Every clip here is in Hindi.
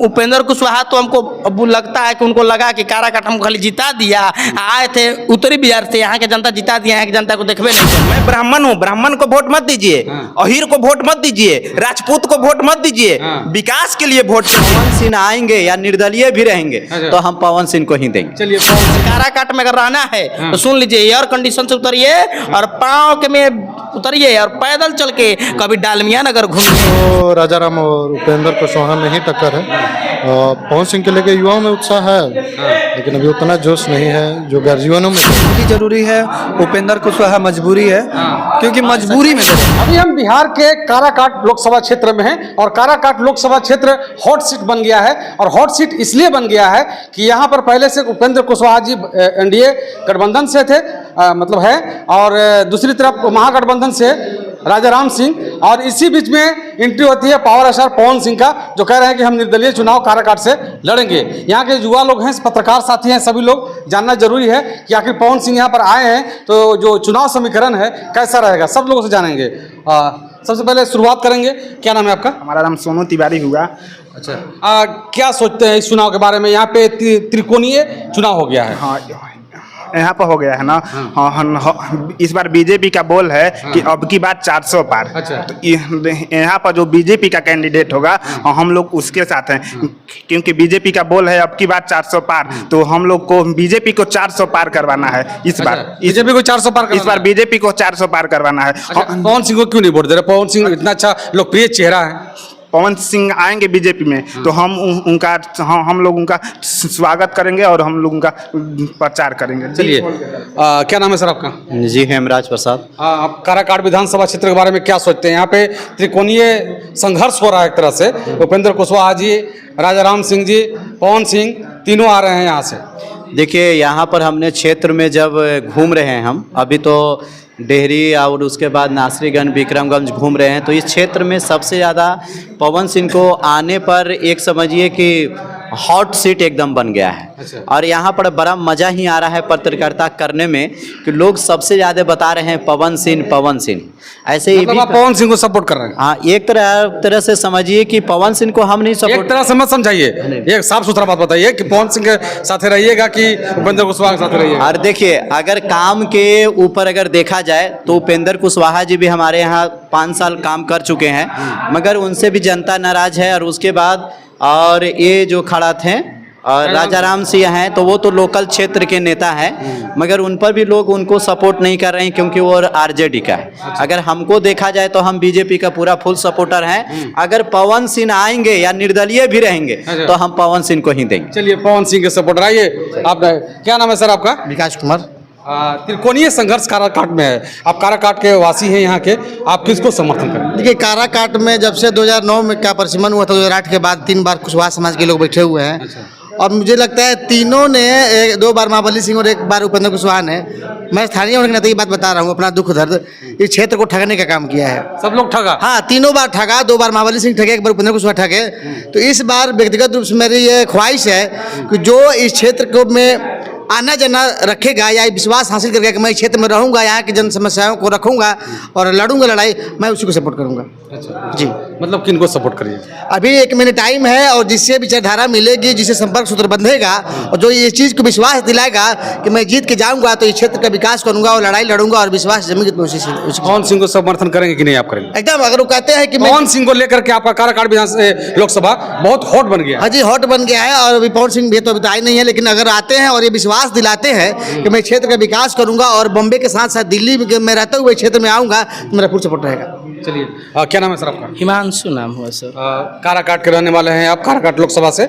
उपेंद्र कुशवाहा तो हमको अब लगता है कि उनको लगा कि काराकाट हमको खाली जिता दिया, आए थे उत्तरी बिहार से, यहाँ के जनता जिता दिया, यहाँ की जनता को देखबे नहीं। मैं ब्राह्मण हूँ, ब्राह्मण को वोट मत दीजिए, अहीर को वोट मत दीजिए, राजपूत को वोट मत दीजिए, विकास के लिए वोट। पवन सिंह आएंगे या निर्दलीय भी रहेंगे तो हम पवन सिंह को ही देंगे। चलिए, काराकाट में अगर रहना है तो सुन लीजिए, एयर कंडीशन से उतरिए और पाँव के में उतरिए और पैदल चल के कभी डालमिया नगर घूमिए। तो राजाराम और उपेंद्र कुशवाहा में ही टक्कर है। पवन सिंह के लेके युवाओं में उत्साह है, लेकिन अभी उतना जोश नहीं है जो गर्जीवनों में जरूरी है। उपेंद्र कुशवाहा मजबूरी है, क्योंकि मजबूरी में अभी हम बिहार के काराकाट लोकसभा क्षेत्र में हैं और काराकाट लोकसभा क्षेत्र हॉट सीट बन गया है। और हॉट सीट इसलिए बन गया है कि यहाँ पर पहले से उपेंद्र कुशवाहा जी एनडीए गठबंधन से थे, मतलब है, और दूसरी तरफ महागठबंधन से राजाराम सिंह, और इसी बीच में एंट्री होती है पावर स्टार पवन सिंह का, जो कह रहे हैं कि हम निर्दलीय चुनाव काराकाट से लड़ेंगे। यहाँ के युवा लोग हैं, पत्रकार साथी हैं, सभी लोग जानना जरूरी है कि आखिर पवन सिंह यहाँ पर आए हैं तो जो चुनाव समीकरण है कैसा रहेगा, सब लोगों से जानेंगे। सबसे पहले शुरुआत करेंगे, क्या नाम है आपका? हमारा नाम सोनू तिवारी हुआ। अच्छा, क्या सोचते हैं इस चुनाव के बारे में? यहाँ पे त्रिकोणीय चुनाव हो गया है। हाँ, यहाँ पर हो गया है ना। हाँ, इस बार बीजेपी का बोल है कि अब की बात 400 पार। अच्छा। तो यहाँ पर जो बीजेपी का कैंडिडेट होगा हम लोग उसके साथ हैं, क्योंकि बीजेपी का बोल है अब की बात 400 पार, तो हम लोग को बीजेपी को 400 पार करवाना है इस बार। बीजेपी को 400 पार, इस बार बीजेपी को 400 पार करवाना है। पवन सिंह को क्यों नहीं वोट दे रहे? पवन सिंह इतना अच्छा लोकप्रिय चेहरा है। पवन सिंह आएंगे बीजेपी में तो हम लोग उनका स्वागत करेंगे और हम लोग उनका प्रचार करेंगे। चलिए, क्या नाम है सर आपका? जी हेमराज प्रसाद। आप काराकाट विधानसभा क्षेत्र के बारे में क्या सोचते हैं? यहाँ पे त्रिकोणीय संघर्ष हो रहा है एक तरह से। उपेंद्र कुशवाहा जी, राजाराम सिंह जी, पवन सिंह, तीनों आ रहे हैं यहाँ से। देखिए, यहाँ पर हमने क्षेत्र में जब घूम रहे हैं, हम अभी तो डेहरी और उसके बाद नासरीगंज, विक्रमगंज घूम रहे हैं, तो इस क्षेत्र में सबसे ज़्यादा पवन सिंह को आने पर एक समझिए कि हॉट सीट एकदम बन गया है। अच्छा। और यहाँ पर बड़ा मज़ा ही आ रहा है पत्रकारिता करने में कि लोग सबसे ज़्यादा बता रहे हैं पवन सिंह, पवन सिंह। ऐसे ही मतलब आप पवन सिंह को सपोर्ट कर रहे हैं? हाँ, एक तरह से समझिए कि पवन सिंह को हम नहीं सपोर्ट। एक तरह से मत समझाइए, एक साफ सुथरा बात बताइए कि पवन सिंह के साथ रहिएगा कि उपेंद्र कुशवाहा के साथ रहिएगा? और देखिए, अगर काम के ऊपर अगर देखा जाए तो उपेंद्र कुशवाहा जी भी हमारे यहाँ 5 साल काम कर चुके हैं, मगर उनसे भी जनता नाराज है। और उसके बाद और ये जो खड़ा थे और राजाराम सिंह हैं, तो वो तो लोकल क्षेत्र के नेता हैं, मगर उन पर भी लोग उनको सपोर्ट नहीं कर रहे हैं क्योंकि वो आरजेडी का है। अगर हमको देखा जाए तो हम बीजेपी का पूरा फुल सपोर्टर हैं। अगर पवन सिंह आएंगे या निर्दलीय भी रहेंगे तो हम पवन सिंह को ही देंगे। चलिए, पवन सिंह के सपोर्टर। आइए, आप क्या नाम है सर आपका? विकास कुमार। त्रिकोणीय संघर्ष काराकाट में है, आप काराकाट के वासी हैं यहाँ के, आप किसको समर्थन करें? देखिए, काराकाट में जब से 2009 में का परिसीमन हुआ था, 2008 के बाद 3 बार कुशवाहा समाज के लोग बैठे हुए हैं। अच्छा। और मुझे लगता है तीनों ने 2 बार महाबली सिंह और 1 बार उपेंद्र कुशवाहा ने, मैं स्थानीय होने के नाते ये बात बता रहा हूँ, अपना दुख दर्द, इस क्षेत्र को ठगने का काम किया है। सब लोग ठगा? हाँ, तीनों बार ठगा। 2 बार महाबली सिंह ठगे, 1 बार उपेंद्र कुशवाहा ठगे। तो इस बार व्यक्तिगत रूप से मेरी ये ख्वाहिश है कि जो इस क्षेत्र को में आना जाना रखेगा या विश्वास हासिल करके कि मैं इस क्षेत्र में रहूंगा, यहाँ की जन समस्याओं को रखूंगा और लड़ूंगा लड़ाई, मैं उसी को सपोर्ट करूंगा। अच्छा जी, मतलब किनको सपोर्ट करिए? अभी 1 महीने टाइम है, और जिससे विचारधारा मिलेगी, जिससे संपर्क सूत्र बंधेगा और जो ये चीज़ को विश्वास दिलाएगा कि मैं जीत के जाऊंगा तो इस क्षेत्र का विकास करूंगा और लड़ाई लड़ूंगा और विश्वास जमेगी, तो उसी पवन सिंह को समर्थन करेंगे कि नहीं आप करेंगे? एकदम। अगर वो कहते हैं कि पवन सिंह को लेकर के आपका काराकाट विधानसभा लोकसभा बहुत हॉट बन गया। हाँ जी, हॉट बन गया है। और अभी पवन सिंह भी तो अभी आए नहीं है, लेकिन अगर आते हैं और ये विश्वास दिलाते हैं कि मैं क्षेत्र का विकास करूंगा और बॉम्बे के साथ साथ दिल्ली में रहते हुए क्षेत्र में आऊंगा, तो मेरा फुल सपोर्ट रहेगा। चलिए, क्या नाम है सर आपका? हिमांशु नाम हुआ सर। काराकाट के रहने वाले हैं आप, काराकाट लोकसभा से।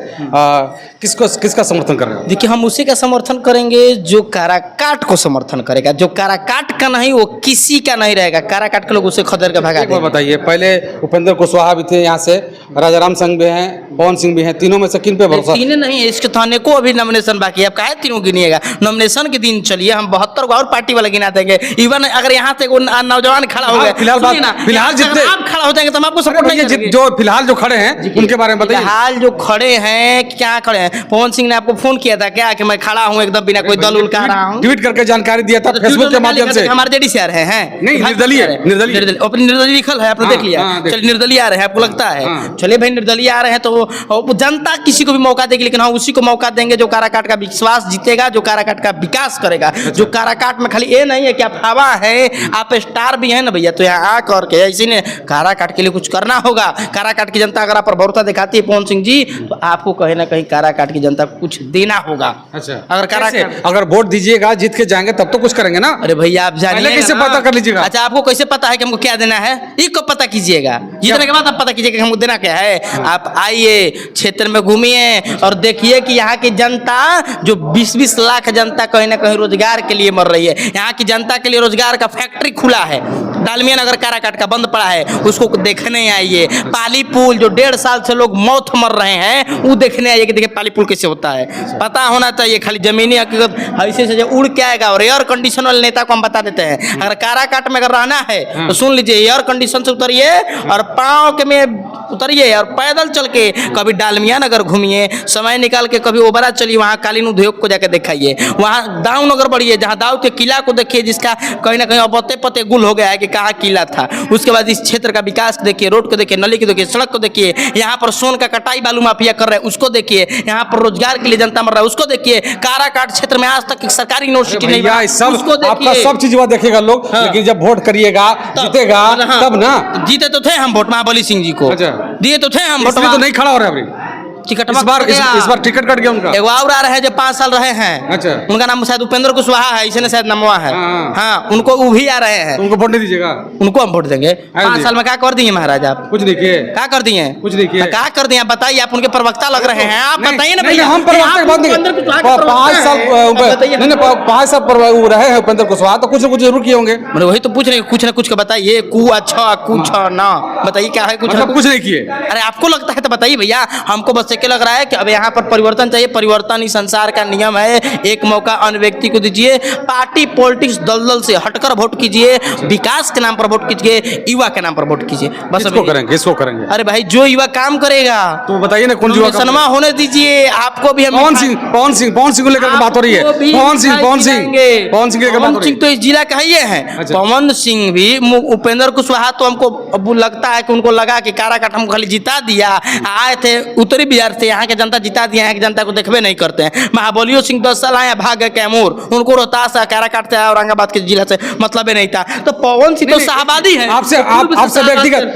किसका समर्थन कर रहे हैं? देखिए, हम उसी का समर्थन करेंगे जो काराकाट को समर्थन करेगा। जो काराकाट का नहीं, वो किसी का नहीं रहेगा। काराकाट के लोग उसे खदेड़ के भगा देंगे। बताइए, पहले उपेंद्र कुशवाहा भी थे यहाँ से, राजाराम सिंह भी हैं, पवन सिंह भी हैं, तीनों में से किन पे भरोसा? तीनों नहीं है, इसके थाने को अभी नॉमिनेशन बाकी है। आप काहे तीनों गिनिएगा? नॉमिनेशन के दिन चलिए, हम 72 और पार्टी वाले गिना देंगे। इवन अगर यहाँ से नौजवान खड़ा हो गया, फिलहाल फिलहाल जितने आप खड़ा हो जाएंगे तो हम आपको अरे सपोर्ट नहीं भैया, करेंगे। जो फिलहाल जो खड़े हैं उनके बारे में बताइए। हाल जो खड़े हैं, क्या खड़े हैं? पवन सिंह ने आपको फोन किया था क्या कि मैं खड़ा हूँ एकदम बिना कोई दल उल का रहा हूँ? ट्वीट करके जानकारी दिया था तो फेसबुक ट्विटर के में क्या माध्यम लिखा था से। कि हमारे जेडी से आ रहे हैं? नहीं, भाजपा निर्दलीय, से आ रहे हैं। निर्दलीय। अपनी निर्दलीय लिखल है, आपने हाँ, देख लिया। हाँ, देख- चलिए निर्दलीय आ रहे हैं, आपको लगता है? हाँ। चलिए भाई निर्दलीय आ रहे हैं तो वो जनता किसी को भी मौका देगी, लेकिन हाँ उसी को मौका देंगे जो काराकाट का विश्वास जीतेगा, जो काराकाट का विकास करेगा। जो काराकाट में खाली ये नहीं है कि आप हवा है, आप स्टार भी हैं ना भैया, तो यहाँ आ करके ऐसे ने काराकाट के लिए कुछ करना होगा। काराकाट की जनता अगर आप पर भरोसा दिखाती है पवन सिंह जी, तो आपको कहीं ना कहीं काराकाट की जनता को कुछ देना होगा। अच्छा, अगर कैसे? काराकाट, अगर वोट दीजिएगा, जीत के जाएंगे तब तो कुछ करेंगे ना। अरे भैया आप जानिए पहले कैसे ना। पता कर लीजिएगा? अच्छा, आपको कैसे पता है कि हमको क्या देना है? ये कब पता कीजिएगा? जीतने के बाद आप पता कीजिएगा कि हमको देना क्या है। आप आइए, क्षेत्र में घूमिए और देखिए कि यहाँ की जनता जो 20-20 लाख जनता कहीं ना कहीं रोजगार के लिए मर रही है। यहाँ की जनता के लिए रोजगार का फैक्ट्री खुला है, डालमिया नगर काराकाट का बंद पड़ा है, उसको देखने आइए। पाली पुल जो 1.5 साल से लोग मौत मर रहे हैं, वो देखने आइए कि देखिए पाली पुल कैसे होता है। पता होना चाहिए, खाली जमीनी हकीकत ऐसे से जो उड़ के आएगा। और एयर कंडीशन वाले नेता को हम बता देते हैं, अगर काराकाट में अगर रहना है तो सुन लीजिए, एयर कंडीशन से उतरिए और पाँव के में उतरिए और पैदल चल के कभी डालमिया नगर घूमिए, समय निकाल के कभी ओबरा चलिए, वहाँ कालीन उद्योग को जाकर दिखाइए। वहाँ दाऊ नगर बढ़िए, जहाँ दाऊ के किला को देखिए, जिसका कहीं ना कहीं अब पते गुल हो गया है कि कहाँ किला था। उसके बाद इस क्षेत्र का विकास देखिए, रोड को देखिए, नली को देखिए, सड़क को देखिए। यहाँ पर सोन का कटाई बालू माफिया कर रहे हैं, उसको देखिए। यहाँ पर रोजगार के लिए जनता मर रहा है, उसको देखिए। काराकाट क्षेत्र में आज तक एक सरकारी यूनिवर्सिटी नहीं भैया बना, सब उसको आपका देखिए। सब चीज वह देखेगा लोग, हाँ। लेकिन जब वोट करिएगा, जीतेगा हाँ। तब ना। जीते तो थे हम वोट महाबली सिंह जी को, अच्छा। दिए तो थे हम इसलिए वोट। तो नहीं खड़ा हो रहा है अभी। टिकट इस बार टिकट कट गया उनका। एगो और आ रहे हैं जो 5 साल रहे हैं। अच्छा। उनका नाम शायद उपेंद्र कुशवाहा है, इसे ने शायद नामवा है। हाँ। हाँ, उनको वो भी आ रहे हैं, तो उनको वोट नहीं दीजिएगा? उनको हम वोट देंगे। हाँ 5 जी। साल में क्या कर दिए महाराज आप? कुछ नहीं किए। क्या कर दिए? कुछ नहीं किए। क्या कर दिए आप बताइए, आप उनके प्रवक्ता लग रहे हैं, आप नहीं, बताइए ना नहीं, भैया। हम प्रवक्ता आप की बात नहीं उपेंद्र कर- कुशवाहा के प्रवक्ता 5 साल हैं, आप बताइए। नहीं 5 साल पर वो रहे हैं उपेंद्र कुशवाहा, तो कुछ ना कुछ जरूर किए होंगे। मैंने वही तो पूछ रहे हैं, कुछ ना कुछ का बताइए। कुछ ना बताइए क्या है, कुछ ना मतलब कुछ नहीं किए। अरे आपको लगता है तो बताइए भैया। हमको बस एक लग रहा है कि अब यहाँ पर परिवर्तन चाहिए। परिवर्तन ही संसार का नियम है। एक मौका अन्य व्यक्ति को दीजिए, पार्टी पॉलिटिक्स दलदल से हटकर वोट कीजिए, विकास के नाम पर वोट कीजिए, युवा के नाम पर वोट कीजिए। बस किसको अभी- करेंगे, किसको करेंगे? अरे भाई जो युवा काम करेगा तो बताइए ना कौन युवा काम सनमा होने दीजिए। आपको भी हम पवन सिंह को लेकर बात हो रही है। आपको भी पवन सिंह खिलाएंगे। को लेकर बात हो पवन रही सिंह है। तो इस जिला का ही है। अच्छा। पवन सिंह भी उपेंद्र कुशवाहा तो हमको अब लगता है कि उनको लगा कि काराकाट हमको खाली जिता दिया। आए थे उत्तरी बिहार से, यहाँ के जनता जिता दिया, यहाँ की जनता को देखबे नहीं करते हैं। महाबलियो सिंह 10 साल आए, भाग गए कैमूर, उनको रोहतास से काराकाट से औरंगाबाद के जिला से मतलब ही नहीं था। तो पवन सिंह तो शाहबादी है।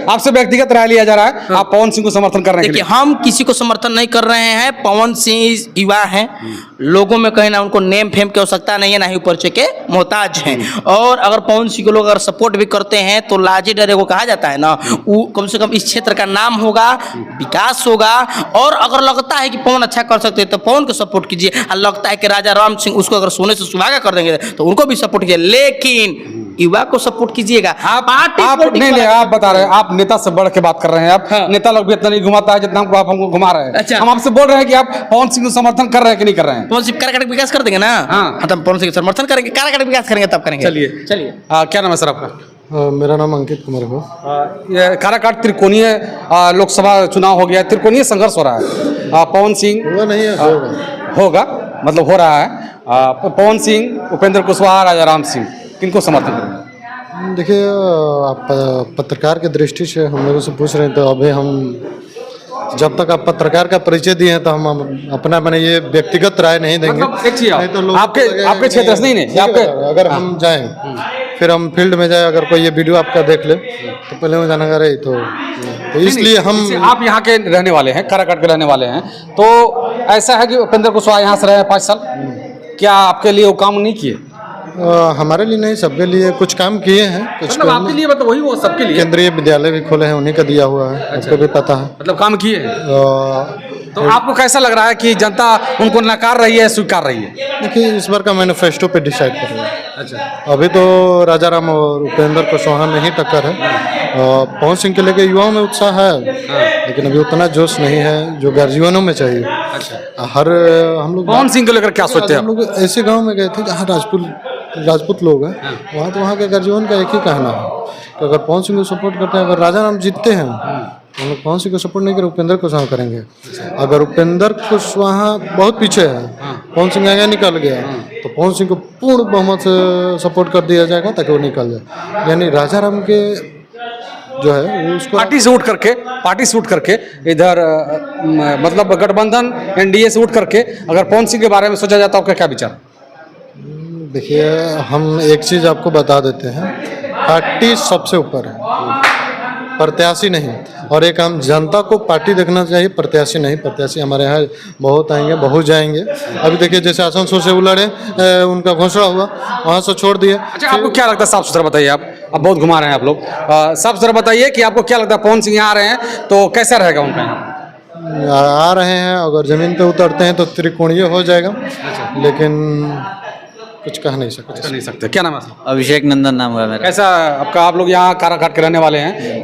आपसे व्यक्तिगत राय लिया जा रहा है, आप पवन सिंह को समर्थन कर रहे हैं कि देखिए हम किसी को समर्थन नहीं कर रहे हैं। पवन सिंह युवा हैं, लोगों में कहीं ना उनको नेम फेम की आवश्यकता नहीं है, ना ही परिचय के मोहताज हैं। और अगर पवन सिंह को लोग अगर सपोर्ट भी करते हैं तो लाजे डरे को कहा जाता है ना, वो कम से कम इस क्षेत्र का नाम होगा, विकास होगा। और अगर लगता है कि पवन अच्छा कर सकते हैं तो पवन को सपोर्ट कीजिए। और लगता है कि राजा राम सिंह उसको अगर सोने से सुहागा कर देंगे तो उनको भी सपोर्ट कीजिए, लेकिन युवा को सपोर्ट कीजिएगा। आप पार्टी नहीं आप बता रहे हैं, आप नेता से बढ़ के बात कर रहे हैं। आप हाँ। नेता लोग भी इतना नहीं घुमाता है जितना आप हमको घुमा रहे हैं। अच्छा। हम आपसे बोल रहे हैं कि आप पवन सिंह को समर्थन कर रहे हैं कि नहीं कर रहे हैं? पवन सिंह काराकाट विकास कर देंगे ना। हाँ। तो हम पवन सिंह का समर्थन करेंगे, काराकाट विकास करेंगे तब करेंगे। चलिए क्या नाम है सर आपका? मेरा नाम अंकित कुमार है। ये काराकाट त्रिकोणीय लोकसभा चुनाव हो गया, त्रिकोणीय संघर्ष हो रहा है। पवन सिंह हुआ नहीं है, होगा मतलब हो रहा है। पवन सिंह, उपेंद्र कुशवाहा, राजा राम सिंह, किनको समर्थन करेंगे? देखिए, आप पत्रकार की दृष्टि से हम लोगों से पूछ रहे हैं, तो अभी हम जब तक आप पत्रकार का परिचय दिए हैं तो हम अपना मैंने ये व्यक्तिगत राय नहीं देंगे। मतलब एक चीज नहीं तो लोगों को आपके लगेगा आपके कि क्षेत्र से नहीं ठीक है, आपके अगर हम जाएं फिर हम फील्ड में जाए, अगर कोई ये वीडियो आपका देख ले तो पहले वो जाना रही तो इसलिए हम जैसे आप यहाँ के रहने वाले हैं, काराकाट के रहने वाले हैं, तो ऐसा है कि उपेंद्र कुशवाहा यहाँ से रहे हैं 5 साल, क्या आपके लिए वो काम नहीं किए? हमारे लिए नहीं, सबके लिए कुछ काम किए हैं। कुछ मतलब आपके लिए मतलब वही वो सबके लिए केंद्रीय विद्यालय भी खोले हैं, उन्हीं का दिया हुआ है। आपको भी पता है। मतलब काम किए हैं। तो आपको कैसा लग रहा है कि जनता उनको नकार रही है, स्वीकार रही है? देखिए, इस बार का मैनिफेस्टो पे डिसाइड कर रहे हैं। अच्छा। अभी तो राजा राम और उपेंद्र कुशवाहा में ही टक्कर है। पवन सिंह के लेके युवाओं में उत्साह है, लेकिन अभी उतना जोश नहीं है जो गर्जीवनों में चाहिए। अच्छा। हर हम लोग पवन सिंह को लेकर क्या सोचते हैं हम लोग ऐसे गांव में गए थे जहाँ राजपूत राजपूत लोग हैं वहाँ, तो वहाँ के गर्जीवन का एक ही कहना है कि अगर पवन सिंह को सपोर्ट करते हैं, अगर राजा राम जीतते हैं तो हम लोग पवन सिंह को सपोर्ट नहीं करें, उपेंद्र कुशवाहा करेंगे। अगर उपेंद्र कुशवाहा बहुत पीछे है, पवन सिंह आगे निकल गया, तो पवन सिंह को पूर्ण बहुमत से सपोर्ट कर दिया जाएगा ताकि वो निकल जाए। यानी राजा राम के जो है वो उसको पार्टी से उठ करके इधर मतलब गठबंधन एनडीए से उठ करके अगर पवन सिंह के बारे में सोचा जाता है, आपका क्या विचार? देखिए, हम एक चीज़ आपको बता देते हैं, पार्टी सबसे ऊपर है, प्रत्याशी नहीं। और एक हम जनता को पार्टी देखना चाहिए, प्रत्याशी नहीं। प्रत्याशी हमारे यहाँ बहुत आएंगे, बहुत जाएंगे। अभी देखिए जैसे आसनसोल से उलड़े, उनका घोषणा हुआ, वहाँ से छोड़ दिए। अच्छा, आपको क्या लगता है, साफ सुथरा बताइए, आप बहुत घुमा रहे हैं आप लोग, साफ सुथरा बताइए कि आपको क्या लगता है, पवन सिंह यहाँ आ रहे हैं तो कैसा रहेगा उनका यहाँ? आ रहे हैं, अगर ज़मीन पे उतरते हैं तो त्रिकोणीय हो जाएगा, लेकिन कुछ कह नहीं सकते। क्या नाम है? अभिषेक नंदन नाम है मेरा। कैसा आपका, आप लोग यहाँ काराकाट के रहने वाले हैं,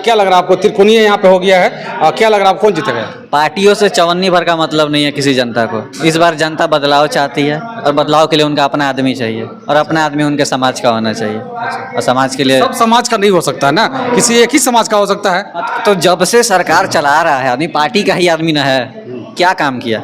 क्या लग रहा है आपको? त्रिकोणीय यहाँ पे हो गया है, क्या लग रहा है, कौन जीतेगा? पार्टियों से चवन्नी भर का मतलब नहीं है किसी जनता को। इस बार जनता बदलाव चाहती है और बदलाव के लिए उनका अपना आदमी चाहिए, और अपना आदमी उनके समाज का होना चाहिए। और समाज के लिए सब समाज का नहीं हो सकता है ना, किसी एक ही समाज का हो सकता है। तो जब से सरकार चला रहा है आदमी पार्टी का ही आदमी न है, क्या काम किया?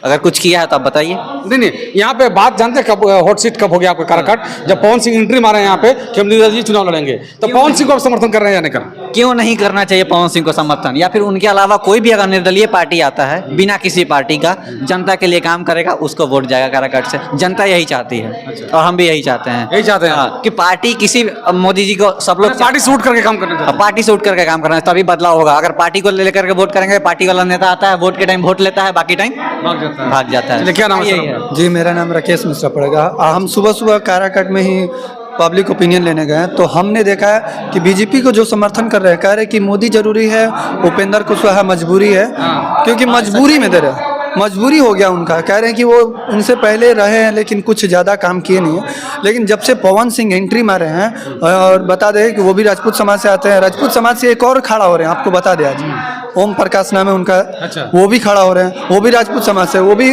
अगर कुछ किया है तो आप बताइए। नहीं, यहाँ पे बात जानते हैं कब हॉट सीट कब हो गया आपका काराकाट? जब पवन सिंह एंट्री मारे यहाँ पे कि हम निर्दलीय चुनाव लड़ेंगे, तो पवन सिंह को आप समर्थन कर रहे हैं या नहीं कर रहे? क्यों नहीं करना चाहिए पवन सिंह को समर्थन? या फिर उनके अलावा कोई भी अगर निर्दलीय पार्टी आता है बिना किसी पार्टी का, जनता के लिए काम करेगा, उसको वोट जाएगा काराकाट से। जनता यही चाहती है। और हम भी यही चाहते हैं। यही चाहते हैं कि पार्टी किसी, मोदी जी को सब लोग पार्टी से उठ करके काम करना चाहते हैं। पार्टी से उठ करके काम करना है, तभी बदलाव होगा। अगर पार्टी को लेकर के वोट करेंगे, पार्टी वाला नेता आता है, वोट के टाइम वोट लेता है, बाकी टाइम भाग जाता है। क्या नाम है? जी, मेरा नाम राकेश मिश्रा पड़ेगा। हम सुबह सुबह काराकाट में ही पब्लिक ओपिनियन लेने गए हैं, तो हमने देखा है कि बीजेपी को जो समर्थन कर रहे हैं, कह रहे हैं कि मोदी जरूरी है, उपेंद्र कुशवाहा मजबूरी है, क्योंकि मजबूरी में दे रहे हैं, मजबूरी हो गया उनका। कह रहे हैं कि वो उनसे पहले रहे हैं लेकिन कुछ ज़्यादा काम किए नहीं है। लेकिन जब से पवन सिंह एंट्री मारे हैं, और बता दें कि वो भी राजपूत समाज से आते हैं, राजपूत समाज से एक और खड़ा हो रहे हैं, आपको बता दें, आज ओम प्रकाश नाम है उनका। अच्छा। वो भी खड़ा हो रहे हैं, वो भी राजपूत समाज से, वो भी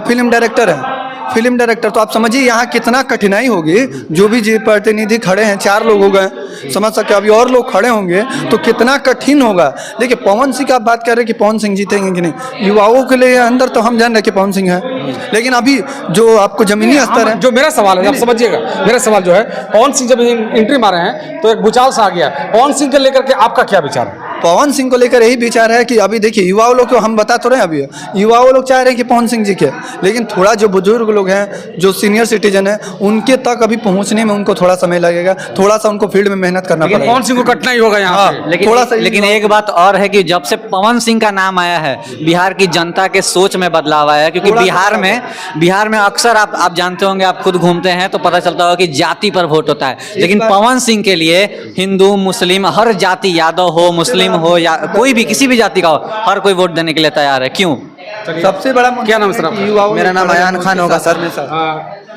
फिल्म डायरेक्टर है, फिल्म डायरेक्टर। तो आप समझिए यहाँ कितना कठिनाई होगी। जो भी जी प्रतिनिधि खड़े हैं, 4 लोग हो गए, समझ सकते, अभी और लोग खड़े होंगे तो कितना कठिन होगा। देखिए, पवन सिंह की आप बात कर रहे हैं कि पवन सिंह जीतेंगे कि नहीं, युवाओं के लिए अंदर तो हम जान रहे हैं कि पवन सिंह है, लेकिन अभी जो आपको जमीनी स्तर है, जो मेरा सवाल है, आप समझिएगा, मेरा सवाल जो है, पवन सिंह जब एंट्री मारे हैं तो एक भूचाल सा आ गया। पवन सिंह को लेकर के आपका क्या विचार है? पवन सिंह को लेकर यही विचार है कि अभी देखिए, युवाओं लोग को हम बता तो रहे हैं, अभी युवाओं लोग चाह रहे हैं कि पवन सिंह जी के, लेकिन थोड़ा जो बुजुर्ग लोग हैं, जो सीनियर सिटीजन है, उनके तक अभी पहुंचने में उनको थोड़ा समय लगेगा, थोड़ा सा उनको फील्ड में मेहनत करना पड़ेगा। पवन सिंह को कटना ही होगा यहाँ पे। लेकिन थोड़ा सा लेकिन एक बात और है कि जब से पवन सिंह का नाम आया है, बिहार की जनता के सोच में बदलाव आया है। क्योंकि बिहार में अक्सर आप जानते होंगे, आप खुद घूमते हैं तो पता चलता होगा कि जाति पर वोट होता है। लेकिन पवन सिंह के लिए हिंदू मुस्लिम हर जाति, यादव हो, मुस्लिम हो, या कोई भी किसी भी जाति का हो, हर कोई वोट देने के लिए तैयार है। क्यों? सबसे बड़ा क्या नाम है सर आपका? युवाओं, मेरा नाम अयान खान होगा सर।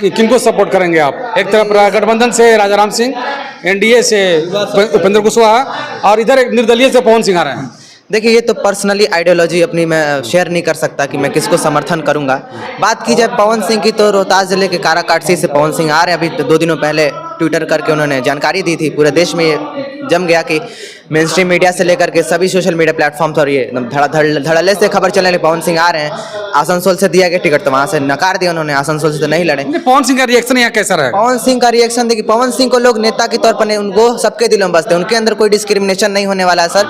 किनको सपोर्ट करेंगे आप? एक तरफ गठबंधन से राजा राम सिंह, एनडीए से उपेंद्र कुशवाहा, और इधर एक निर्दलीय से पवन सिंह आ रहे हैं। देखिए, ये तो पर्सनली आइडियोलॉजी अपनी मैं शेयर नहीं कर सकता कि मैं किसको समर्थन करूंगा। बात की जाए पवन सिंह की, तो रोहतास जिले के काराकाट से पवन सिंह आ रहे हैं। अभी 2 दिनों पहले ट्विटर करके उन्होंने जानकारी दी थी, पूरे देश में ये जम गया कि मेन स्ट्रीम मीडिया से लेकर के सभी सोशल मीडिया प्लेटफॉर्म पर ये धड़ल्ले से खबर चलने लगी, पवन सिंह आ रहे हैं। आसनसोल से दिया गया टिकट तो वहाँ से नकार दिया उन्होंने, आसनसोल से तो नहीं लड़े। पवन सिंह का रिएक्शन यहाँ कैसा रहेगा? पवन सिंह का रिएक्शन देखिए, पवन सिंह को लोग नेता के तौर पर नहीं, उनको सबके दिलों में बसते हैं, उनके अंदर कोई डिस्क्रिमिनेशन नहीं होने वाला है सर।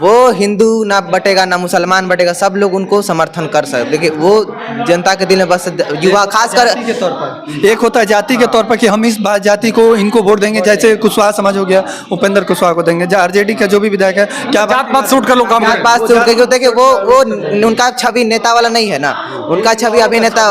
वो हिंदू ना बटेगा ना मुसलमान बटेगा, सब लोग उनको समर्थन कर सकते। देखिए, वो जनता के दिल में बस, युवा खासकर के तौर पर एक होता है जाति के तौर पर कि हम इस जाति को इनको वोट देंगे, जैसे कुशवाहा समाज हो गया, उपेंद्र कुशवाहा को देंगे। आरजेडी का जो भी विधायक है, क्या जात पात से उठ कर लोग काम करें। बात से उनके कि वो उनका छवि नेता वाला नहीं है ना, उनका छवि अभिनेता,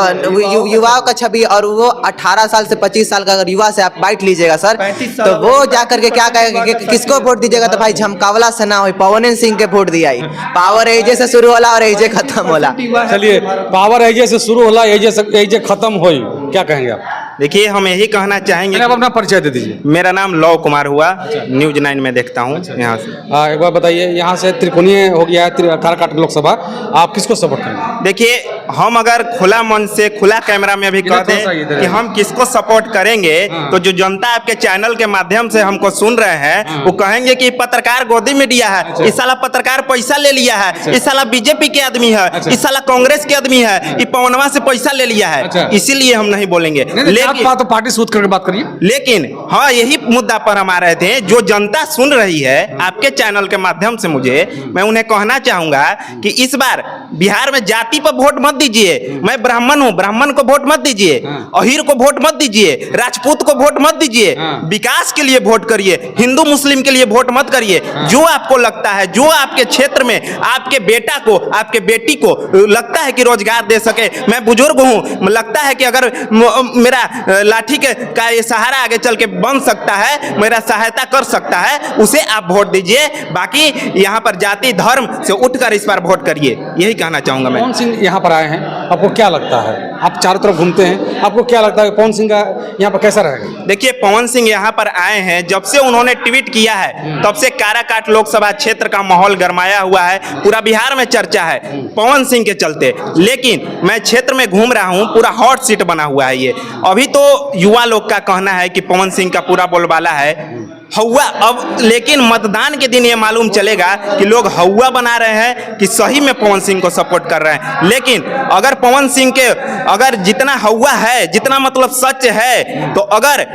युवाओं का छवि। और वो 18 साल से 25 साल का अगर युवा से आप बाइट लीजिएगा सर, तो वो जाकर के क्या कहेगा कि किसको वोट दीजिएगा, तो भाई झमकावला से ना हो, पवन सिंह के वोट दिया ही। पावर एजे से शुरू होला और एजे खत्म होला। चलिए, पावर एजे से शुरू होला, एजे खत्म होई, क्या कहेंगे आप? देखिए, हम यही कहना चाहेंगे। आप अपना परिचय दे दीजिए। मेरा नाम लव कुमार हुआ, न्यूज 9 में देखता हूँ यहाँ से। एक बार बताइए, यहाँ से त्रिकोणीय हो गया है काराकाट लोकसभा, आप किसको सपोर्ट करेंगे? देखिए, हम अगर खुला मन से खुला कैमरा में भी कह थोड़ा सा दें इधर कि हम किसको सपोर्ट करेंगे, तो जो जनता आपके चैनल के माध्यम से हमको सुन रहे हैं वो कहेंगे कि पत्रकार गोदी मीडिया है, इस साला पत्रकार पैसा ले लिया है, इस साला बीजेपी के आदमी है, इस साला कांग्रेस के आदमी है, ये पवनवा से पैसा ले लिया है, इसीलिए हम नहीं बोलेंगे। लेकिन तो पार्टी सूद करके बात करिए। लेकिन हाँ, यही मुद्दा पर हम आ रहे थे। जो जनता सुन रही है आपके चैनल के माध्यम से, मुझे मैं उन्हें कहना चाहूंगा कि इस बार बिहार में जाति पर वोट मत दीजिए। मैं ब्राह्मण हूं, ब्राह्मण को वोट मत दीजिए, अहीर को वोट मत दीजिए, राजपूत को वोट मत दीजिए, विकास के लिए वोट करिए, हिंदू मुस्लिम के लिए वोट मत करिए। जो आपको लगता है, जो आपके क्षेत्र में आपके बेटा को, आपके बेटी को लगता है कि रोजगार दे सके, मैं बुजुर्ग हूं, लगता है कि अगर मेरा लाठी का ये सहारा आगे चल के बन सकता है, मेरा सहायता कर सकता है, उसे आप वोट दीजिए। बाकी यहाँ पर जाति धर्म से उठकर इस बार वोट करिए, यही कहना चाहूंगा मैं। पवन सिंह यहाँ पर आए हैं, आपको क्या लगता है? आप चारों तरफ घूमते हैं, आपको क्या लगता है पवन सिंह का यहाँ पर कैसा रहेगा? देखिए, पवन सिंह यहाँ पर आए हैं, जब से उन्होंने ट्वीट किया है तब से काराकाट लोकसभा क्षेत्र का माहौल गरमाया हुआ है, पूरा बिहार में चर्चा है पवन सिंह के चलते। लेकिन मैं क्षेत्र में घूम रहा हूँ, पूरा हॉट सीट बना हुआ है ये। अभी तो युवा लोग का कहना है कि पवन सिंह का पूरा बोलबाला है हवा। अब लेकिन मतदान के दिन ये मालूम चलेगा कि लोग हवा बना रहे हैं कि सही में पवन सिंह को सपोर्ट कर रहे हैं। लेकिन अगर पवन सिंह के अगर जितना हवा है, जितना मतलब सच है, तो अगर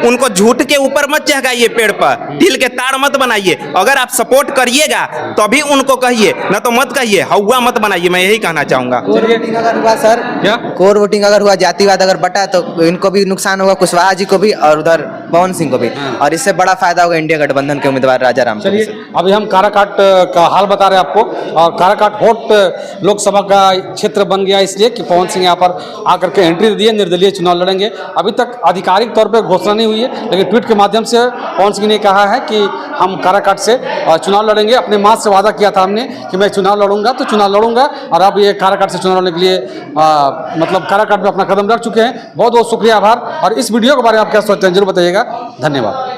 उनको झूठ के ऊपर मत चढ़ाइए, पेड़ पर तिल के तार मत बनाइए। अगर आप सपोर्ट करिएगा तभी उनको कहिए, ना तो मत कहिए, हवा मत बनाइए। मैं यही कहना चाहूंगा। कोर वोटिंग अगर हुआ सर, क्या कोर वोटिंग अगर हुआ, जातिवाद अगर बटा, तो इनको भी नुकसान होगा, कुशवाहा जी को भी और उधर पवन सिंह को भी, और इससे बड़ा फायदा होगा इंडिया गठबंधन के उम्मीदवार राजा राम को। चलिए, अभी हम काराकाट का हाल बता रहे हैं आपको, और काराकाट हॉट लोकसभा का क्षेत्र बन गया इसलिए कि पवन सिंह यहाँ पर आकर के एंट्री दे दिए, निर्दलीय चुनाव लड़ेंगे। अभी तक आधिकारिक तौर पर घोषणा नहीं हुई है, लेकिन ट्वीट के माध्यम से पवन सिंह ने कहा है कि हम काराकाट से चुनाव लड़ेंगे। अपने माँ से वादा किया था हमने कि मैं चुनाव लड़ूंगा, तो चुनाव लड़ूंगा, और अब ये काराकाट से चुनाव लड़ने के लिए मतलब काराकाट में अपना कदम रख चुके हैं। बहुत बहुत शुक्रिया, आभार। और इस वीडियो के बारे में आप क्या सोचते हैं जरूर बताइएगा। धन्यवाद।